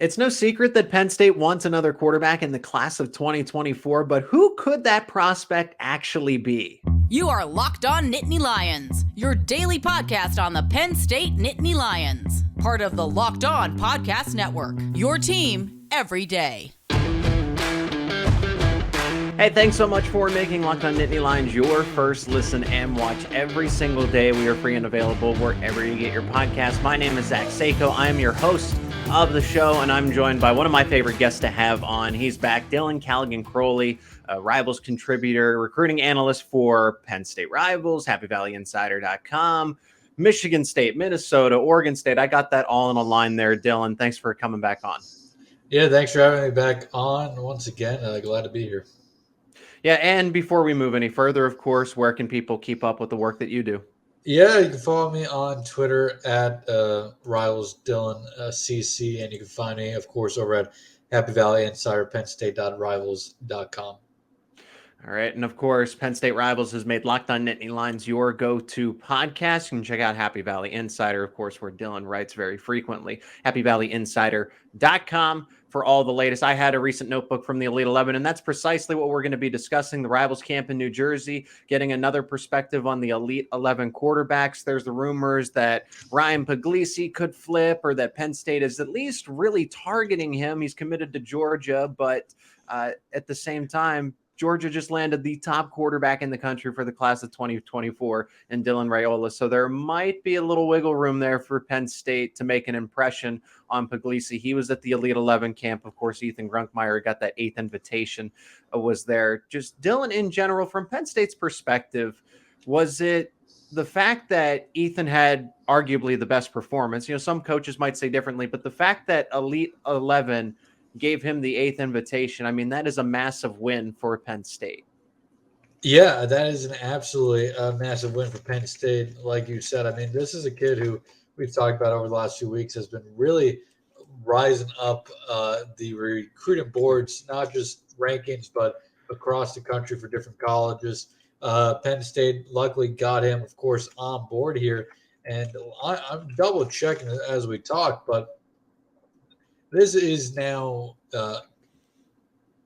It's no secret that Penn State wants another quarterback in the class of 2024, but who could that prospect actually be? You are Locked On Nittany Lions, your daily podcast on the Penn State Nittany Lions, part of the Locked On Podcast Network, your team every day. Hey, thanks so much for making Locked On Nittany Lions your first listen and watch every single day. We are free and available wherever you get your podcast. My name is Zach Seyko. I am your host of the show, and I'm joined by one of my favorite guests to have on. He's back, Caligan-Croley, a Rivals contributor, recruiting analyst for Penn State Rivals, HappyValleyInsider.com, Michigan State, Minnesota, Oregon State. I got that all in a line there, Dylan. Thanks for coming back on. Yeah, thanks for having me back on once again. Glad to be here. Yeah, and before we move any further, of course, where can people keep up with the work that you do? Yeah, you can follow me on Twitter at Rivals Dylan CC, and you can find me, of course, over at Happy Valley Insider, PennState.rivals.com. All right, and of course, Penn State Rivals has made Locked On Nittany Lions your go-to podcast. You can check out Happy Valley Insider, of course, where Dylan writes very frequently. HappyValleyInsider.com for all the latest. I had a recent notebook from the Elite 11, and that's precisely what we're going to be discussing. The Rivals camp in New Jersey, getting another perspective on the Elite 11 quarterbacks. There's the rumors that Ryan Puglisi could flip, or that Penn State is at least really targeting him. He's committed to Georgia, but at the same time, Georgia just landed the top quarterback in the country for the class of 2024 in Dylan Raiola. So there might be a little wiggle room there for Penn State to make an impression on Puglisi. He was at the Elite 11 camp. Of course, Ethan Grunkemeyer got that 8th invitation, was there. Just Dylan, in general, from Penn State's perspective, was it the fact that Ethan had arguably the best performance? You know, some coaches might say differently, but the fact that Elite 11 gave him the 8th invitation, I mean, that is a massive win for Penn State. Yeah, that is an absolutely massive win for Penn State. Like you said, I mean, this is a kid who we've talked about over the last few weeks has been really rising up the recruiting boards, not just rankings, but across the country for different colleges. Penn State luckily got him, of course, on board here. And I'm double checking as we talk, but this is now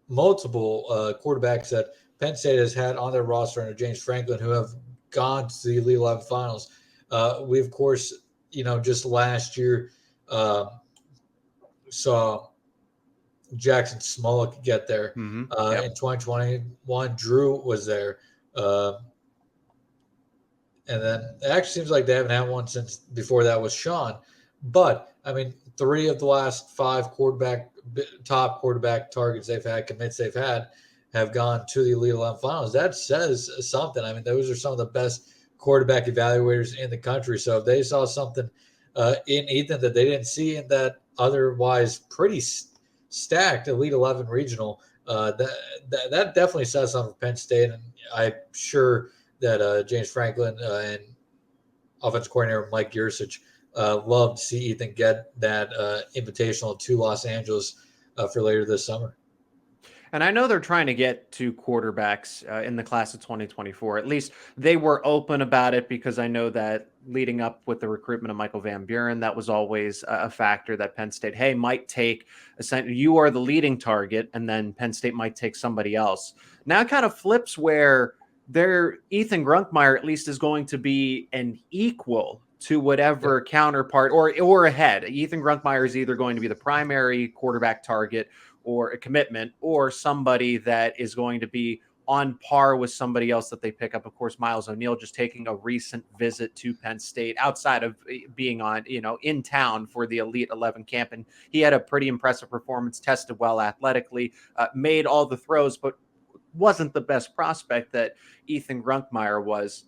multiple quarterbacks that Penn State has had on their roster under James Franklin who have gone to the Elite 11 finals. We, of course, just last year saw Jackson Smolik get there. In 2021, Drew was there. And then it actually seems like they haven't had one since before that was Sean. But, I mean, 3 of the last 5 top quarterback targets they've had, commits they've had, have gone to the Elite 11 finals. That says something. I mean, those are some of the best quarterback evaluators in the country. So if they saw something in Ethan that they didn't see in that otherwise pretty stacked Elite 11 regional, that definitely says something for Penn State. And I'm sure that James Franklin and offensive coordinator Mike Yursich love to see Ethan get that invitational to Los Angeles for later this summer. And I know they're trying to get 2 quarterbacks in the class of 2024. At least they were open about it, because I know that leading up with the recruitment of Michael Van Buren, that was always a factor that Penn State, might take. You are the leading target, and then Penn State might take somebody else. Now it kind of flips where Ethan Grunkemeyer at least is going to be an equal to whatever counterpart or ahead. Ethan Grunkemeyer is either going to be the primary quarterback target or a commitment, or somebody that is going to be on par with somebody else that they pick up. Of course, Miles ONeill just taking a recent visit to Penn State outside of being in town for the Elite 11 camp. And he had a pretty impressive performance, tested well athletically, made all the throws, but wasn't the best prospect that Ethan Grunkemeyer was.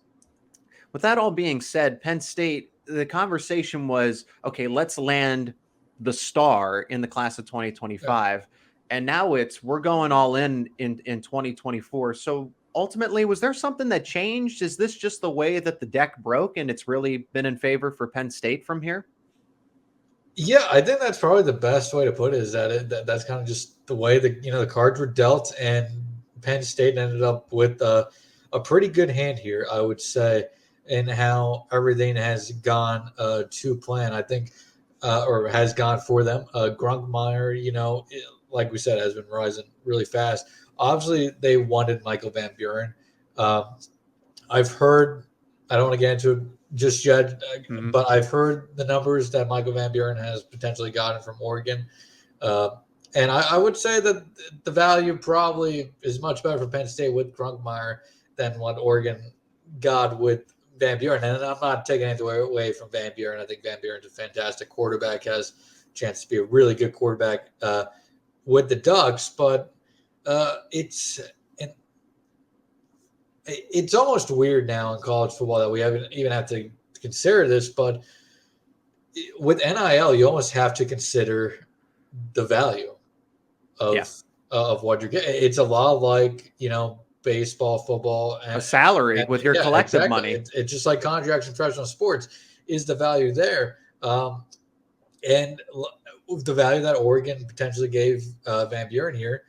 With that all being said, Penn State, the conversation was, okay, let's land the star in the class of 2025. Yeah. And now we're going all in 2024. So ultimately, was there something that changed? Is this just the way that the deck broke and it's really been in favor for Penn State from here? Yeah, I think that's probably the best way to put it, is that's kind of just the way the cards were dealt, and Penn State ended up with a pretty good hand here, I would say, in how everything has gone to plan. I think or has gone for them. Grunkemeyer, like we said, has been rising really fast. Obviously, they wanted Michael Van Buren. I've heard, I don't want to get into it just yet, but I've heard the numbers that Michael Van Buren has potentially gotten from Oregon. And I would say that the value probably is much better for Penn State with Grunkemeyer than what Oregon got with Van Buren. And I'm not taking anything away from Van Buren. I think Van Buren's a fantastic quarterback, has a chance to be a really good quarterback with the Ducks. But it's almost weird now in college football that we haven't even have to consider this. But with NIL, you almost have to consider the value of what you're getting. It's a lot like, baseball, football, and a salary with your collective exactly. money. It's just like contracts in professional sports. Is the value there? And the value that Oregon potentially gave Van Buren here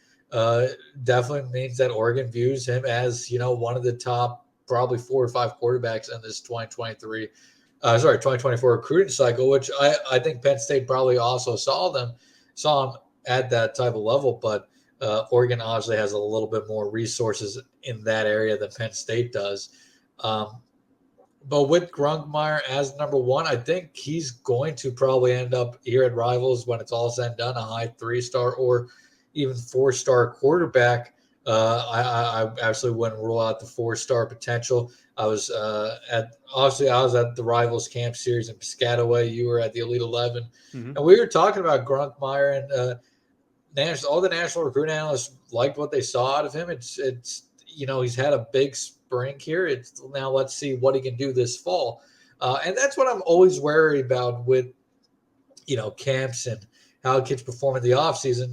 definitely means that Oregon views him as, one of the top probably 4 or 5 quarterbacks in this 2024 recruiting cycle, which I think Penn State probably also saw him at that type of level. But Oregon obviously has a little bit more resources in that area than Penn State does. But with Grunkemeyer as number 1, I think he's going to probably end up here at Rivals when it's all said and done, a high 3-star or even 4-star quarterback. I absolutely wouldn't rule out the 4-star potential. I was at the Rivals Camp Series in Piscataway. You were at the Elite 11, and we were talking about Grunkemeyer, and all the national recruiting analysts liked what they saw out of him. It's he's had a big spring here. Now let's see what he can do this fall, and that's what I'm always wary about with camps and how kids perform in the offseason.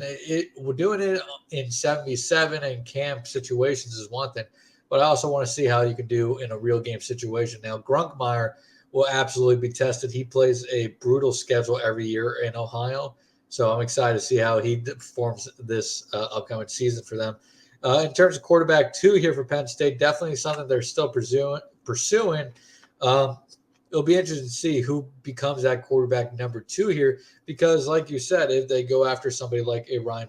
We're doing it in 77 and camp situations is one thing, but I also want to see how you can do in a real game situation. Now, Grunkemeyer will absolutely be tested. He plays a brutal schedule every year in Ohio, so I'm excited to see how he performs this upcoming season for them. In terms of quarterback 2 here for Penn State, definitely something they're still pursuing. It'll be interesting to see who becomes that quarterback number 2 here, because like you said, if they go after somebody like a Ryan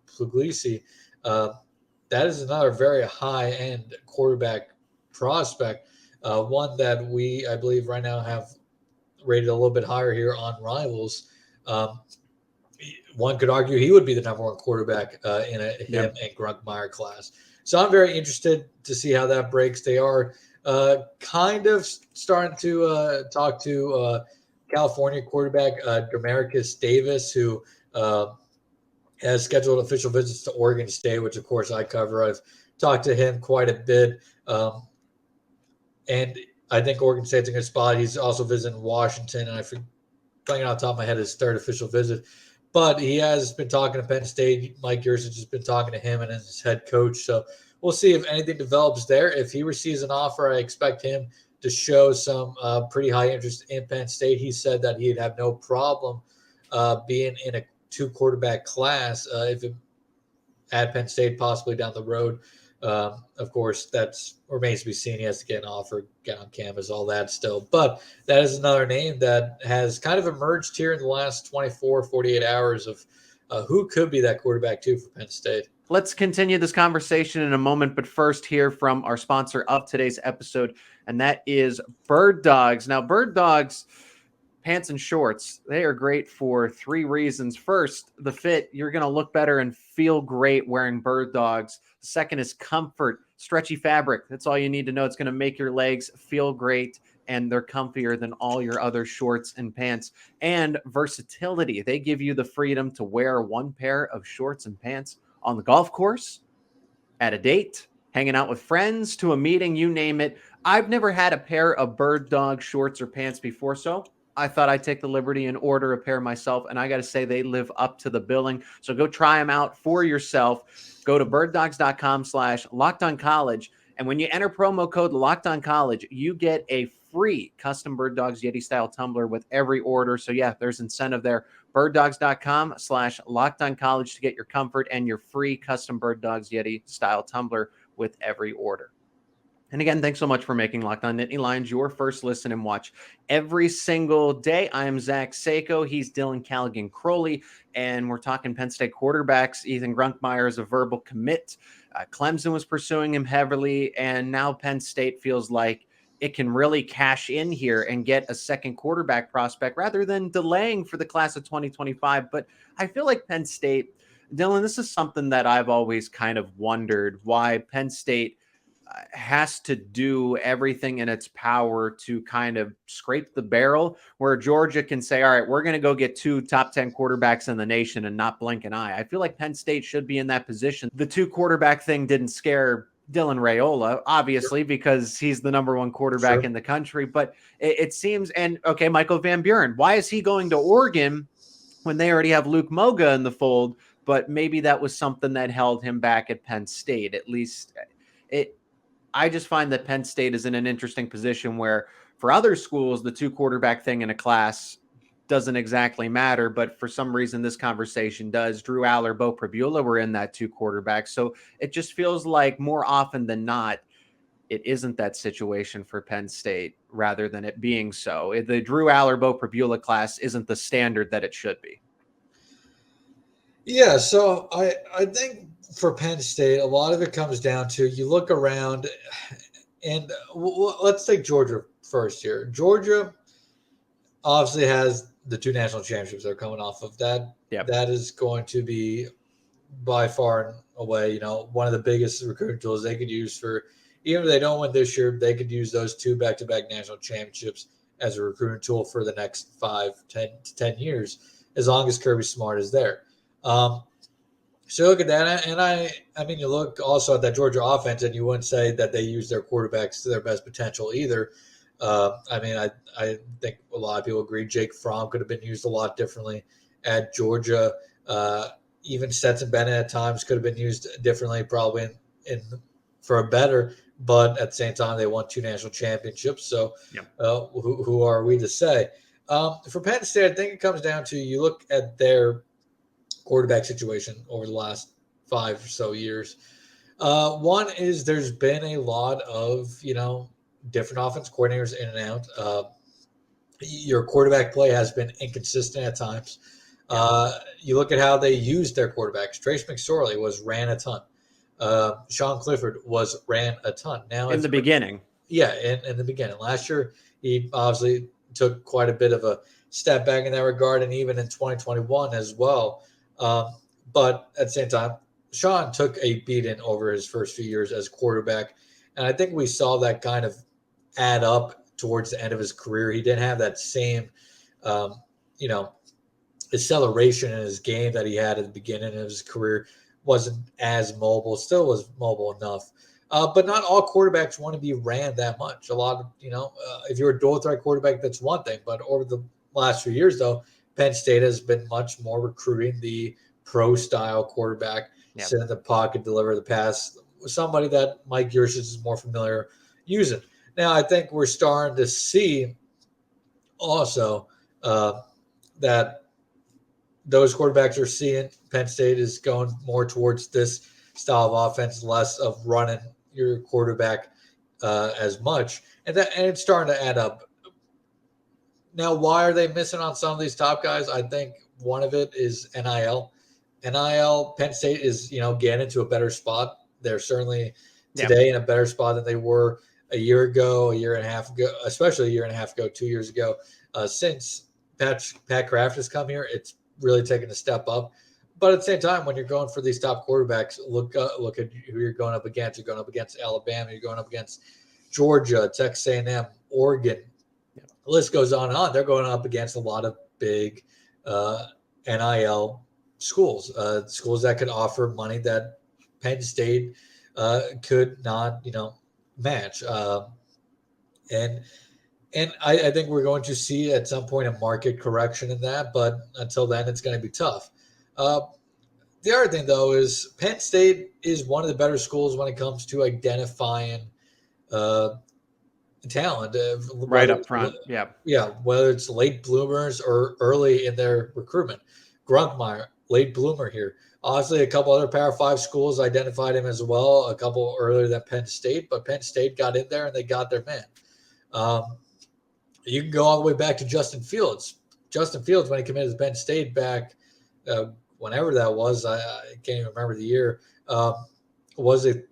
Puglisi, that is another very high-end quarterback prospect, one that I believe right now have rated a little bit higher here on Rivals. One could argue he would be the number 1 quarterback in him and Grunkemeyer class. So I'm very interested to see how that breaks. They are kind of starting to talk to California quarterback Demarcus Davis, who has scheduled official visits to Oregon State, which of course I cover. I've talked to him quite a bit, and I think Oregon State's a good spot. He's also visiting Washington, and I think off the top of my head his 3rd official visit. But he has been talking to Penn State. Mike Yurcich has been talking to him and his head coach. So we'll see if anything develops there. If he receives an offer, I expect him to show some pretty high interest in Penn State. He said that he'd have no problem being in a 2-quarterback class if it, at Penn State, possibly down the road. Of course, that remains to be seen. He has to get an offer, get on campus, all that still. But that is another name that has kind of emerged here in the last 24, 48 hours of who could be that quarterback 2 for Penn State. Let's continue this conversation in a moment, but first hear from our sponsor of today's episode, and that is Bird Dogs. Now, Bird Dogs pants and shorts, they are great for 3 reasons. First, the fit. You're going to look better and feel great wearing Bird Dogs. The second is comfort, stretchy fabric. That's all you need to know. It's going to make your legs feel great, and they're comfier than all your other shorts and pants. And versatility. They give you the freedom to wear 1 pair of shorts and pants on the golf course, at a date, hanging out with friends, to a meeting, you name it. I've never had a pair of Bird Dog shorts or pants before, so I thought I'd take the liberty and order a pair myself, and I got to say they live up to the billing. So go try them out for yourself. Go to birddogs.com/LockedOnCollege, and when you enter promo code LockedOnCollege, you get a free custom Bird Dogs Yeti-style tumbler with every order. So yeah, there's incentive there. birddogs.com/LockedOnCollege to get your comfort and your free custom Bird Dogs Yeti-style tumbler with every order. And again, thanks so much for making Locked On Nittany Lions your first listen and watch every single day. I am Zach Seyko. He's Caligan-Croley, and we're talking Penn State quarterbacks. Ethan Grunkemeyer is a verbal commit. Clemson was pursuing him heavily, and now Penn State feels like it can really cash in here and get a second quarterback prospect rather than delaying for the class of 2025. But I feel like Penn State, Dylan, this is something that I've always kind of wondered why Penn State has to do everything in its power to kind of scrape the barrel, where Georgia can say, all right, we're going to go get 2 top 10 quarterbacks in the nation and not blink an eye. I feel like Penn State should be in that position. The 2 quarterback thing didn't scare Dylan Raiola, obviously, because he's the number 1 quarterback in the country. But it seems, and okay, Michael Van Buren, why is he going to Oregon when they already have Luke Moga in the fold? But maybe that was something that held him back at Penn State. At least I just find that Penn State is in an interesting position where for other schools, the 2 quarterback thing in a class doesn't exactly matter. But for some reason, this conversation does. Drew Aller, Bo Pribula were in that 2 quarterbacks. So it just feels like more often than not, it isn't that situation for Penn State rather than it being so. The Drew Aller, Bo Pribula class isn't the standard that it should be. Yeah, so I think for Penn State, a lot of it comes down to you look around, and let's take Georgia first here. Georgia obviously has the 2 national championships they're coming off of. That That is going to be by far and away, one of the biggest recruiting tools they could use for, even if they don't win this year, they could use those 2 back-to-back national championships as a recruiting tool for the next 10 years, as long as Kirby Smart is there. So look at that, and I mean, you look also at that Georgia offense, and you wouldn't say that they use their quarterbacks to their best potential either. I mean, I think a lot of people agree Jake Fromm could have been used a lot differently at Georgia. Even Stetson Bennett at times could have been used differently, probably in for a better. But at the same time, they won 2 national championships. So who are we to say? For Penn State, I think it comes down to you look at their quarterback situation over the last 5 or so years. One is there's been a lot of, different offense coordinators in and out. Your quarterback play has been inconsistent at times. You look at how they used their quarterbacks. Trace McSorley ran a ton. Sean Clifford ran a ton. Now in the beginning. Yeah, in the beginning. Last year, he obviously took quite a bit of a step back in that regard, and even in 2021 as well. But at the same time, Sean took a beating over his first few years as quarterback. And I think we saw that kind of add up towards the end of his career. He didn't have that same, acceleration in his game that he had at the beginning of his career. Wasn't as mobile, still was mobile enough. But not all quarterbacks want to be ran that much. A lot of, if you're a dual threat quarterback, that's one thing. But over the last few years, though, Penn State has been much more recruiting the pro-style quarterback, sit in the pocket, deliver the pass, somebody that Mike Yurcich is more familiar using. Now, I think we're starting to see also that those quarterbacks are seeing Penn State is going more towards this style of offense, less of running your quarterback as much. And it's starting to add up. Now, why are they missing on some of these top guys? I think one of it is NIL. Penn State is, getting into a better spot. They're certainly today in a better spot than they were a year ago, a year and a half ago, especially a year and a half ago, 2 years ago. Since Pat Kraft has come here, it's really taken a step up. But at the same time, when you're going for these top quarterbacks, look at who you're going up against. You're going up against Alabama. You're going up against Georgia, Texas A&M, Oregon. The list goes on and on. They're going up against a lot of big NIL schools, schools that could offer money that Penn State could not, match. And I think we're going to see at some point a market correction in that, but until then, it's going to be tough. The other thing, though, is Penn State is one of the better schools when it comes to identifying talent. Right up front, Yeah, whether it's late bloomers or early in their recruitment. Grinchmeyer, late bloomer here. Honestly, a couple other Power 5 schools identified him as well, a couple earlier than Penn State, but Penn State got in there and they got their man. You can go all the way back to Justin Fields. Justin Fields, when he committed to Penn State back whenever that was, I can't even remember the year, was a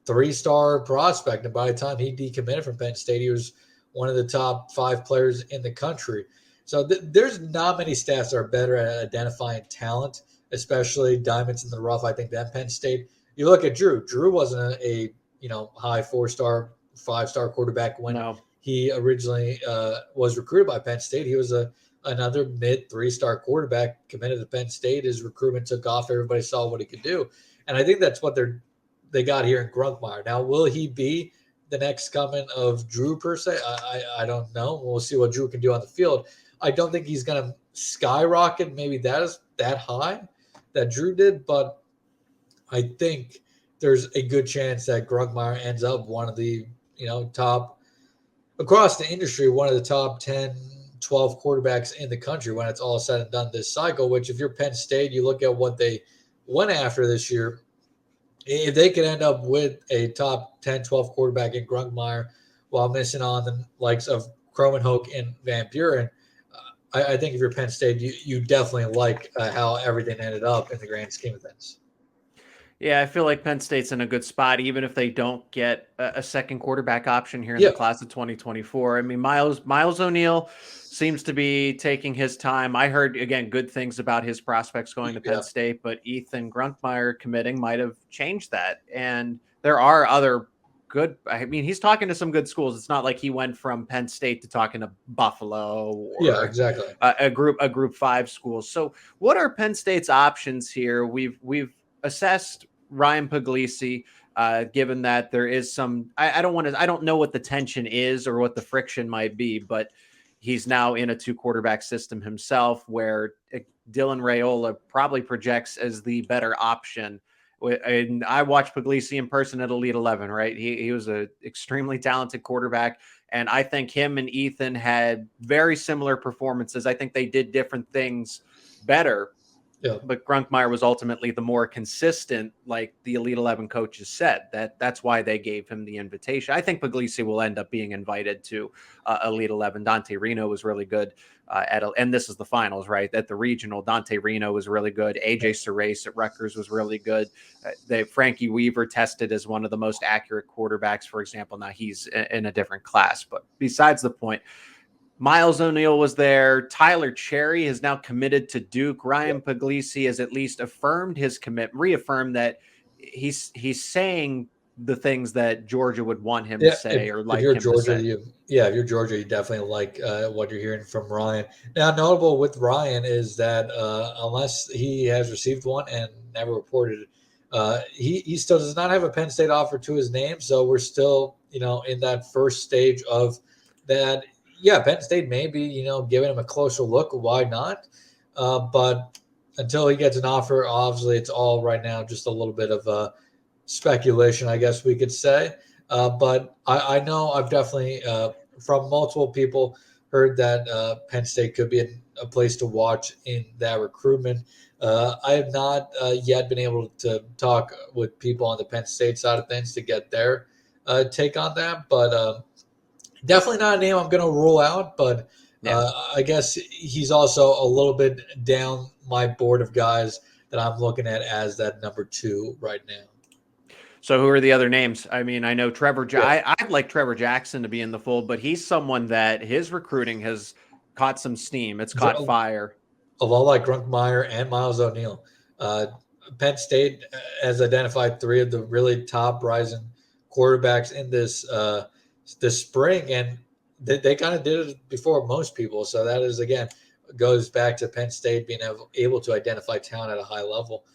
3-star prospect. And by the time he decommitted from Penn State, he was one of the top 5 players in the country. So there's not many stats that are better at identifying talent, especially diamonds in the rough, I think, than Penn State. You look at Drew. Drew wasn't a high 4-star, 5-star quarterback when he originally was recruited by Penn State. He was another mid 3-star quarterback committed to Penn State. His recruitment took off. Everybody saw what he could do. And I think that's what they got here in Grunkemeyer. Now, will he be the next coming of Drew per se? I don't know. We'll see what Drew can do on the field. I don't think he's going to skyrocket maybe that high that Drew did, but I think there's a good chance that Grunkemeyer ends up one of the top across the industry, one of the top 10, 12 quarterbacks in the country when it's all said and done this cycle, which if you're Penn State, you look at what they went after this year. If they could end up with a top 10, 12 quarterback in Grunkemeyer while missing on the likes of Kromenhoek and Van Buren, I think if you're Penn State, you definitely like how everything ended up in the grand scheme of things. Yeah, I feel like Penn State's in a good spot, even if they don't get a second quarterback option here in the class of 2024. I mean, Miles ONeill seems to be taking his time. I heard, again, good things about his prospects going to Penn State, but Ethan Grunkemeyer committing might have changed that. And there are other good, I mean, he's talking to some good schools. It's not like he went from Penn State to talking to Buffalo or exactly. a group 5 school. So what are Penn State's options here? We've assessed Ryan Puglisi, given that there is some, I don't know what the tension is or what the friction might be, but he's now in a 2-quarterback system himself where Dylan Raiola probably projects as the better option. And I watched Puglisi in person at Elite 11, right? He was an extremely talented quarterback. And I think him and Ethan had very similar performances. I think they did different things better. Yeah. But Grunkemeyer was ultimately the more consistent, like the Elite 11 coaches said. That's why they gave him the invitation. I think Puglisi will end up being invited to Elite 11. Dante Reno was really good and this is the finals, right? At the regional, Dante Reno was really good. AJ Surace at Rutgers was really good. Frankie Weaver tested as one of the most accurate quarterbacks, for example. Now he's in a different class, but besides the point, Miles ONeill was there. Tyler Cherry has now committed to Duke. Ryan Puglisi has at least affirmed his reaffirmed that he's saying the things that Georgia would want him to say or like him to say. If you're Georgia, you definitely like what you're hearing from Ryan. Now, notable with Ryan is that unless he has received one and never reported it, he still does not have a Penn State offer to his name. So we're still, in that first stage of that. Yeah, Penn State may be, giving him a closer look. Why not? But until he gets an offer, obviously it's all right now just a little bit of speculation, I guess we could say. But I know I've definitely, from multiple people, heard that Penn State could be a place to watch in that recruitment. I have not yet been able to talk with people on the Penn State side of things to get their take on that. But definitely not a name I'm going to rule out, but I guess he's also a little bit down my board of guys that I'm looking at as that number 2 right now. So who are the other names? I mean, I know Trevor. I'd like Trevor Jackson to be in the fold, but he's someone that his recruiting has caught some steam. It's caught fire. A lot like Grunkemeyer and Miles ONeill. Penn State has identified 3 of the really top rising quarterbacks in this spring, and they kind of did it before most people. So that is, again, goes back to Penn State being able to identify talent at a high level.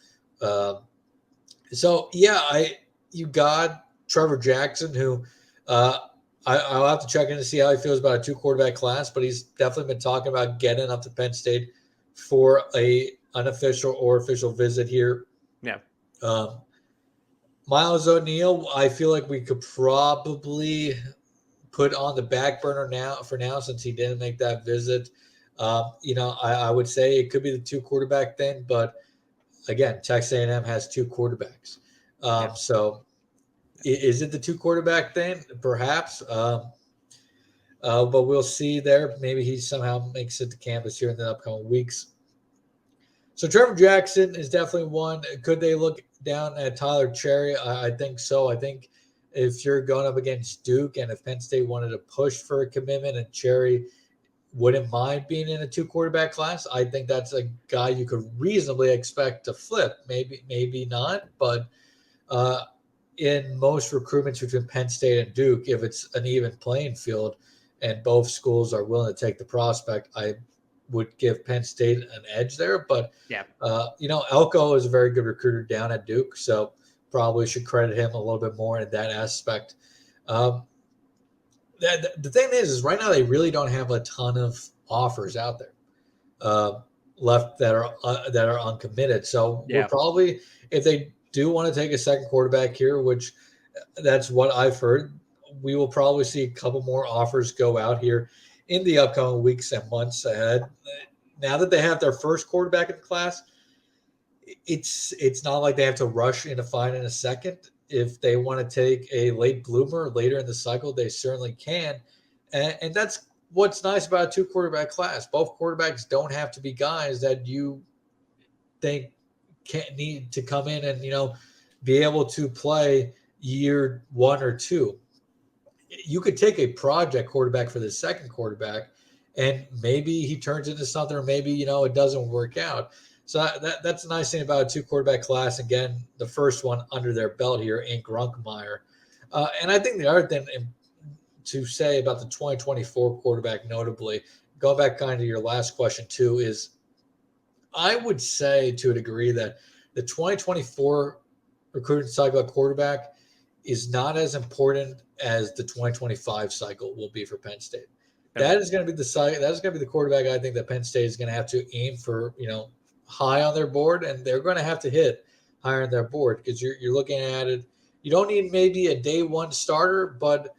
You got Trevor Jackson, who I'll have to check in to see how he feels about a 2-quarterback class, but he's definitely been talking about getting up to Penn State for a unofficial or official visit here. Yeah. Miles ONeill, I feel like we could probably put on the back burner now since he didn't make that visit. I would say it could be the 2-quarterback thing, but again, Texas A&M has 2 quarterbacks. So is it the 2 quarterback thing? Perhaps. But we'll see there. Maybe he somehow makes it to campus here in the upcoming weeks. So Trevor Jackson is definitely one. Could they look down at Tyler Cherry? I think so. I think if you're going up against Duke and if Penn State wanted to push for a commitment and Cherry wouldn't mind being in a 2 quarterback class, I think that's a guy you could reasonably expect to flip. Maybe not, but in most recruitments between Penn State and Duke, if it's an even playing field and both schools are willing to take the prospect, I would give Penn State an edge there. But, Elko is a very good recruiter down at Duke, so probably should credit him a little bit more in that aspect. The thing is right now they really don't have a ton of offers out there left that are uncommitted. So we're probably, if they do want to take a second quarterback here, which that's what I've heard, we will probably see a couple more offers go out here in the upcoming weeks and months ahead. Now that they have their first quarterback in the class, it's not like they have to rush into finding a second. If they want to take a late bloomer later in the cycle, they certainly can. And that's what's nice about a 2 quarterback class. Both quarterbacks don't have to be guys that you think can't need to come in and, be able to play year 1 or 2. You could take a project quarterback for the second quarterback and maybe he turns into something, or maybe, it doesn't work out. So that's the nice thing about a 2 quarterback class. Again, the first one under their belt here in Grunkemeyer. And I think the other thing to say about the 2024 quarterback, notably, going back kind of to your last question too, is I would say to a degree that the 2024 recruiting cycle at quarterback is not as important as the 2025 cycle will be for Penn State. That is going to be the site. That is going to be the quarterback I think that Penn State is going to have to aim for, high on their board, and they're going to have to hit higher on their board because you're looking at it. You don't need maybe a day 1 starter, but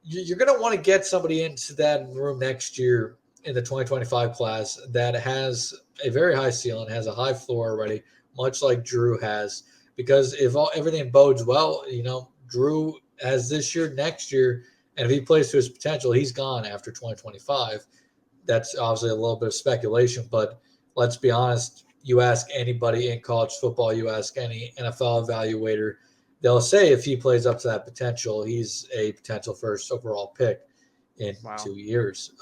you're going to want to get somebody into that room next year in the 2025 class that has a very high ceiling, has a high floor already, much like Drew has. Because if everything bodes well, Drew has this year, next year, and if he plays to his potential, he's gone after 2025. That's obviously a little bit of speculation, but let's be honest. You ask anybody in college football, you ask any NFL evaluator, they'll say if he plays up to that potential, he's a potential first overall pick in 2 years.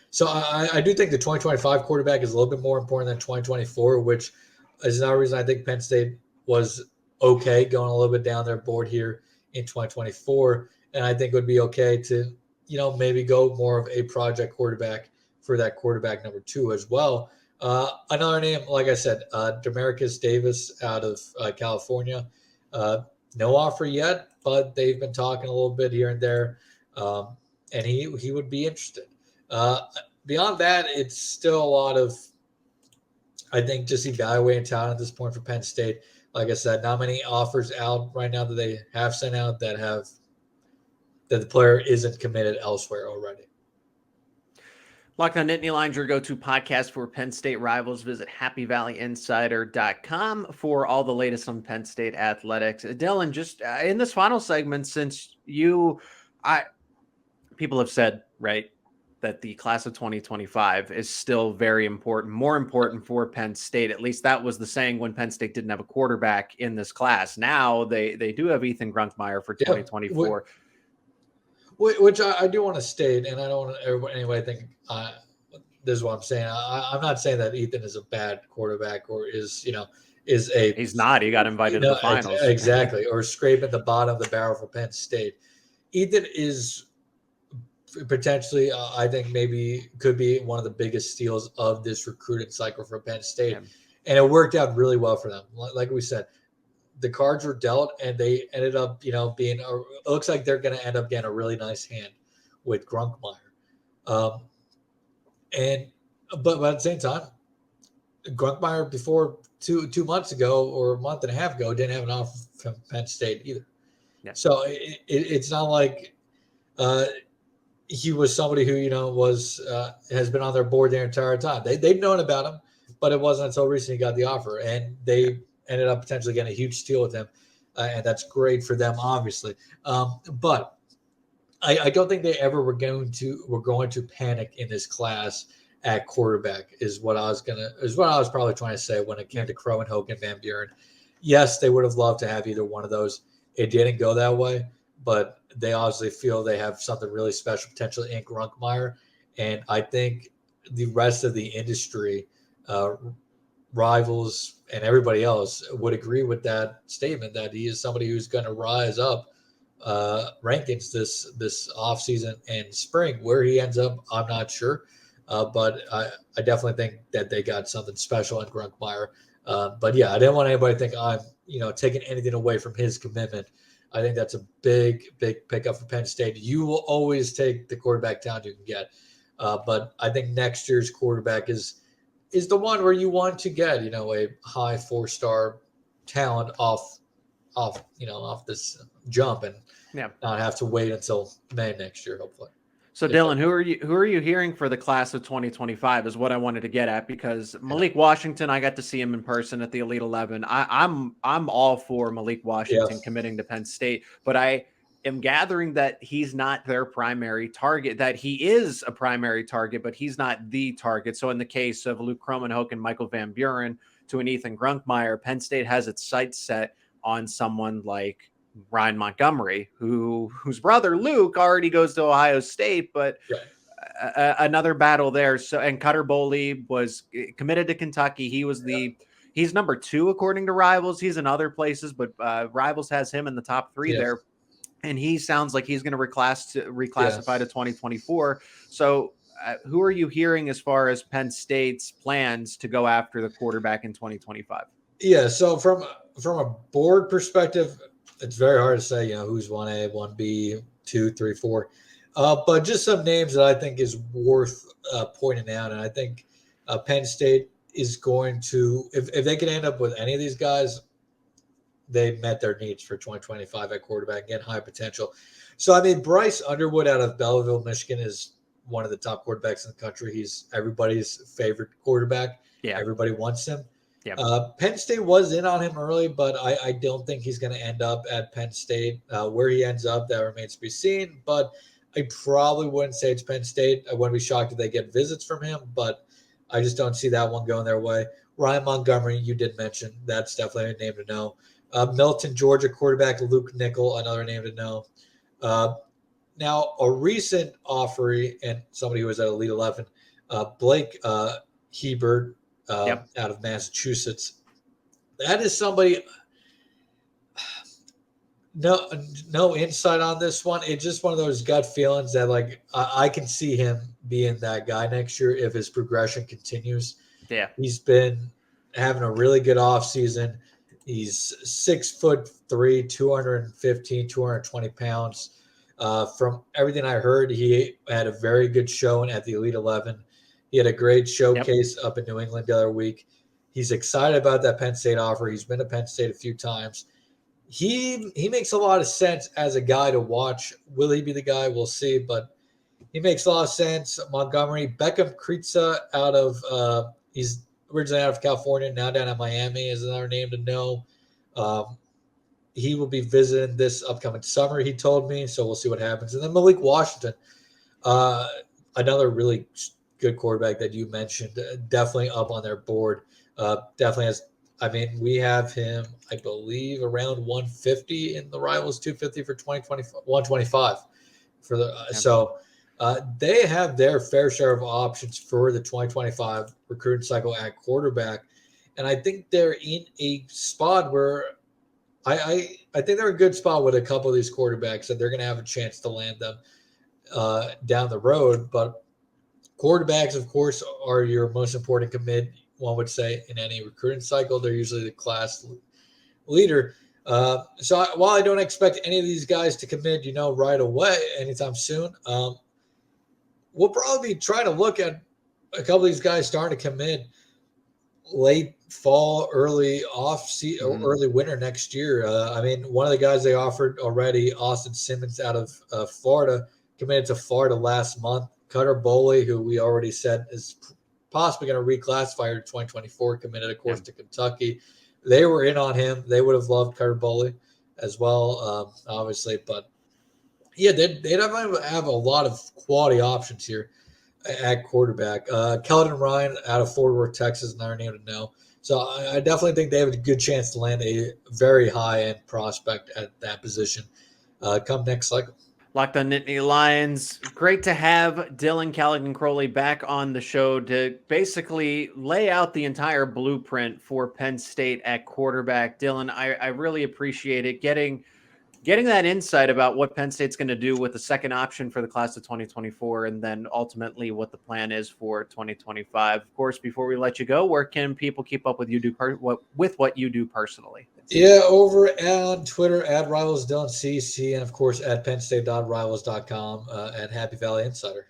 So I do think the 2025 quarterback is a little bit more important than 2024, which is another reason I think Penn State was okay going a little bit down their board here in 2024. And I think it would be okay to, maybe go more of a project quarterback for that quarterback number 2 as well. Another name, like I said, Demarcus Davis out of California. No offer yet, but they've been talking a little bit here and there, and he would be interested. Beyond that, it's still a lot of, I think, just evaluating talent at this point for Penn State. Like I said, not many offers out right now that they have sent out that the player isn't committed elsewhere already. Locked On Nittany Lions, your go-to podcast for Penn State rivals. Visit happyvalleyinsider.com for all the latest on Penn State athletics. Dylan, just in this final segment, since people have said, right, that the class of 2025 is still very important, more important for Penn State. At least that was the saying when Penn State didn't have a quarterback in this class. Now they do have Ethan Grunkemeyer for 2024. Which I do want to state, and I don't want everybody anyway think this is what I'm saying. I'm not saying that Ethan is a bad quarterback or is a. He's not. He got invited to the finals. Exactly, or scraping the bottom of the barrel for Penn State. Ethan is potentially, I think, maybe could be one of the biggest steals of this recruiting cycle for Penn State, and it worked out really well for them. Like we said. The cards were dealt, and they ended up, being. It looks like they're going to end up getting a really nice hand with Grunkemeyer, but at the same time, Grunkemeyer before two months ago or a month and a half ago didn't have an offer from Penn State either. Yeah. So it's not like he was somebody who has been on their board their entire time. They've known about him, but it wasn't until recently he got the offer, and they ended up potentially getting a huge steal with him, and that's great for them, obviously. But I don't think they ever were going to panic in this class at quarterback is what I was probably trying to say when it came to Crow and Hogan Van Buren. Yes, they would have loved to have either one of those. It didn't go that way, but they obviously feel they have something really special potentially in Grunkemeyer, and I think the rest of the industry, rivals and everybody else would agree with that statement that he is somebody who's going to rise up rankings this offseason and spring. Where he ends up, I'm not sure. But I definitely think that they got something special in Grunkemeyer. But yeah, I didn't want anybody to think I'm, taking anything away from his commitment. I think that's a big, big pickup for Penn State. You will always take the quarterback talent you can get. But I think next year's quarterback is the one where you want to get, a high 4-star talent off this jump and not have to wait until May next year, hopefully. So Dylan, who are you hearing for the class of 2025 is what I wanted to get at, because Malik Washington, I got to see him in person at the Elite 11. I'm all for Malik Washington committing to Penn State, but I am gathering that he's not their primary target, that he is a primary target, but he's not the target. So in the case of Luke Kromenhoek and Michael Van Buren to an Ethan Grunkemeyer, Penn State has its sights set on someone like Ryan Montgomery, whose brother Luke already goes to Ohio State, but another battle there. So, and Cutter Boley was committed to Kentucky. He's number 2 according to Rivals. He's in other places, but Rivals has him in the top 3 there, and he sounds like he's going to reclassify to 2024. So, who are you hearing as far as Penn State's plans to go after the quarterback in 2025? Yeah, so from a board perspective, it's very hard to say, who's 1A, 1B, 2, 3, 4. But just some names that I think is worth pointing out. And I think Penn State is going to, if they can end up with any of these guys, they met their needs for 2025 at quarterback, again, high potential. So, Bryce Underwood out of Belleville, Michigan is one of the top quarterbacks in the country. He's everybody's favorite quarterback. Yeah. Everybody wants him. Penn State was in on him early, but I don't think he's going to end up at Penn State. Where he ends up, that remains to be seen. But I probably wouldn't say it's Penn State. I wouldn't be shocked if they get visits from him, but I just don't see that one going their way. Ryan Montgomery, you did mention. That's definitely a name to know. Milton, Georgia quarterback Luke Nickel, another name to know. Now, a recent offeree and somebody who was at Elite 11, Blake Hebert, out of Massachusetts. That is somebody, no insight on this one. It's just one of those gut feelings that I can see him being that guy next year if his progression continues. Yeah. He's been having a really good offseason. He's 6'3", 215, 220 pounds. From everything I heard, he had a very good showing at the Elite 11. He had a great showcase up in New England the other week. He's excited about that Penn State offer. He's been to Penn State a few times. He makes a lot of sense as a guy to watch. Will he be the guy? We'll see, but he makes a lot of sense. Montgomery, Beckham Kritza he's originally out of California, now down in Miami is another name to know. He will be visiting this upcoming summer, he told me, so we'll see what happens. And then Malik Washington, another really good quarterback that you mentioned, definitely up on their board. Definitely has, we have him, I believe, around 150 in the Rivals 250 for 2025, 125 for the so they have their fair share of options for the 2025 recruiting cycle at quarterback. And I think they're in a spot where I think they're in a good spot with a couple of these quarterbacks that they're going to have a chance to land them down the road. But quarterbacks, of course, are your most important commit, one would say, in any recruiting cycle. They're usually the class leader. So while I don't expect any of these guys to commit, right away, anytime soon, we'll probably be trying to look at a couple of these guys starting to commit late fall, early early winter next year. One of the guys they offered already, Austin Simmons out of Florida, committed to Florida last month. Cutter Boley, who we already said is possibly going to reclassify to 2024, committed, of course, to Kentucky. They were in on him. They would have loved Carter Boley as well, obviously. But, yeah, they definitely have a lot of quality options here at quarterback. Keldon Ryan out of Fort Worth, Texas, another name to know. So I definitely think they have a good chance to land a very high-end prospect at that position come next cycle. Locked On Nittany Lions. Great to have Dylan Caligan-Croley back on the show to basically lay out the entire blueprint for Penn State at quarterback. Dylan, I really appreciate it. Getting that insight about what Penn State's going to do with the second option for the class of 2024, and then ultimately what the plan is for 2025. Of course, before we let you go, where can people keep up with what you do personally? Yeah, over on Twitter at RivalsDylanCC, and of course at PennState.rivals.com and Happy Valley Insider.